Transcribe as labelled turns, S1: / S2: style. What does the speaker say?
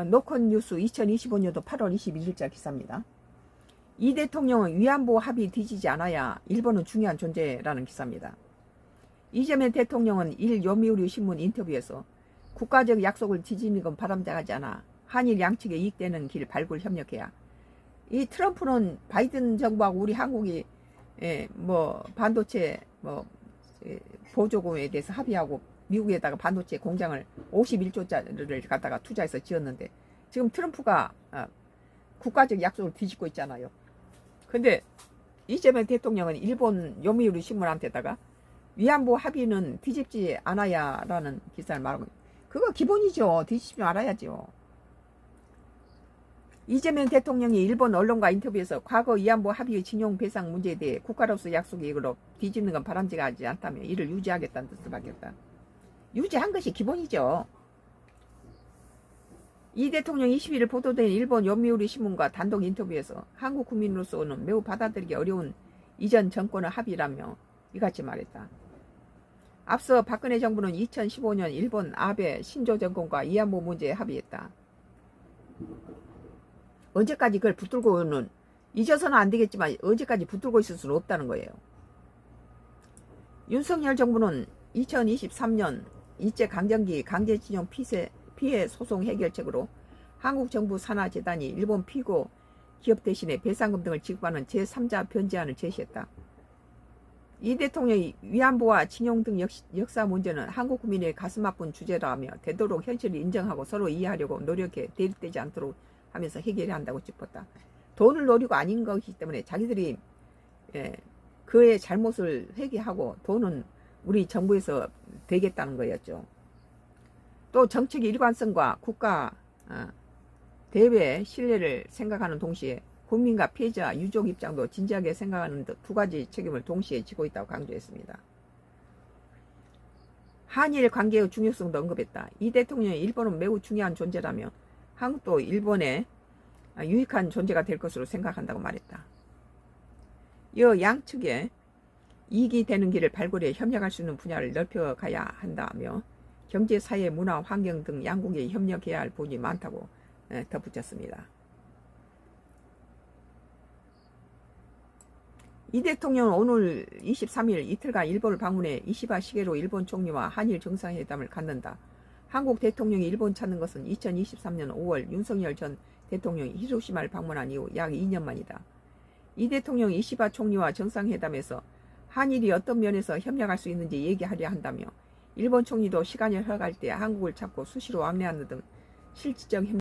S1: 노컷뉴스 2025년도 8월 21일자 기사입니다. 이 대통령은 위안부 합의 뒤지지 않아야 일본은 중요한 존재라는 기사입니다. 이재명 대통령은 요미우리 신문 인터뷰에서 국가적 약속을 뒤지는 건 바람직하지 않아 한일 양측에 이익되는 길 발굴 협력해야. 이 트럼프는 바이든 정부하고 우리 한국이 반도체 보조금에 대해서 합의하고 미국에다가 반도체 공장을 51조짜리를 갖다가 투자해서 지었는데 지금 트럼프가 국가적 약속을 뒤집고 있잖아요. 근데 이재명 대통령은 일본 요미우리 신문한테다가 위안부 합의는 뒤집지 않아야 라는 기사를 말하고, 그거 기본이죠. 뒤집지 말아야죠. 이재명 대통령이 일본 언론과 인터뷰에서 과거 위안부 합의의 징용 배상 문제에 대해 국가로서 약속이 이걸로 뒤집는 건 바람직하지 않다며 이를 유지하겠다는 뜻을 밝혔다. 유지한 것이 기본이죠. 이 대통령이 20일 보도된 일본 요미우리 신문과 단독 인터뷰에서 한국 국민으로서는 매우 받아들이기 어려운 이전 정권의 합의라며 이같이 말했다. 앞서 박근혜 정부는 2015년 일본 아베 신조 정권과 위안부 문제에 합의했다. 언제까지 그걸 붙들고는, 잊어서는 안 되겠지만 언제까지 붙들고 있을 수는 없다는 거예요. 윤석열 정부는 2023년 일제 강점기 강제징용 피해 소송 해결책으로 한국정부 산하재단이 일본 피고 기업 대신에 배상금 등을 지급하는 제3자 변제안을 제시했다. 이 대통령이 위안부와 징용 등 역사 문제는 한국 국민의 가슴 아픈 주제라며 되도록 현실을 인정하고 서로 이해하려고 노력해 대립되지 않도록 하면서 해결해야 한다고 짚었다. 돈을 노리고 아닌 것이기 때문에 자기들이 그의 잘못을 회개하고 돈은 우리 정부에서 되겠다는 거였죠. 또 정책의 일관성과 국가 대외 신뢰를 생각하는 동시에 국민과 피해자, 유족 입장도 진지하게 생각하는 두 가지 책임을 동시에 지고 있다고 강조했습니다. 한일 관계의 중요성도 언급했다. 이 대통령이 일본은 매우 중요한 존재라며 한국도 일본의 유익한 존재가 될 것으로 생각한다고 말했다. 이어 양측에 이익이 되는 길을 발굴해 협력할 수 있는 분야를 넓혀가야 한다며 경제, 사회, 문화, 환경 등 양국이 협력해야 할 부분이 많다고 덧붙였습니다. 이 대통령은 오늘 23일 이틀간 일본을 방문해 이시바 시게로 일본 총리와 한일 정상회담을 갖는다. 한국 대통령이 일본 찾는 것은 2023년 5월 윤석열 전 대통령이 히로시마를 방문한 이후 약 2년 만이다. 이 대통령이 이시바 총리와 정상회담에서 한일이 어떤 면에서 협력할 수 있는지 얘기하려 한다며 일본 총리도 시간이 허락할 때 한국을 찾고 수시로 왕래하는 등 실질적 협력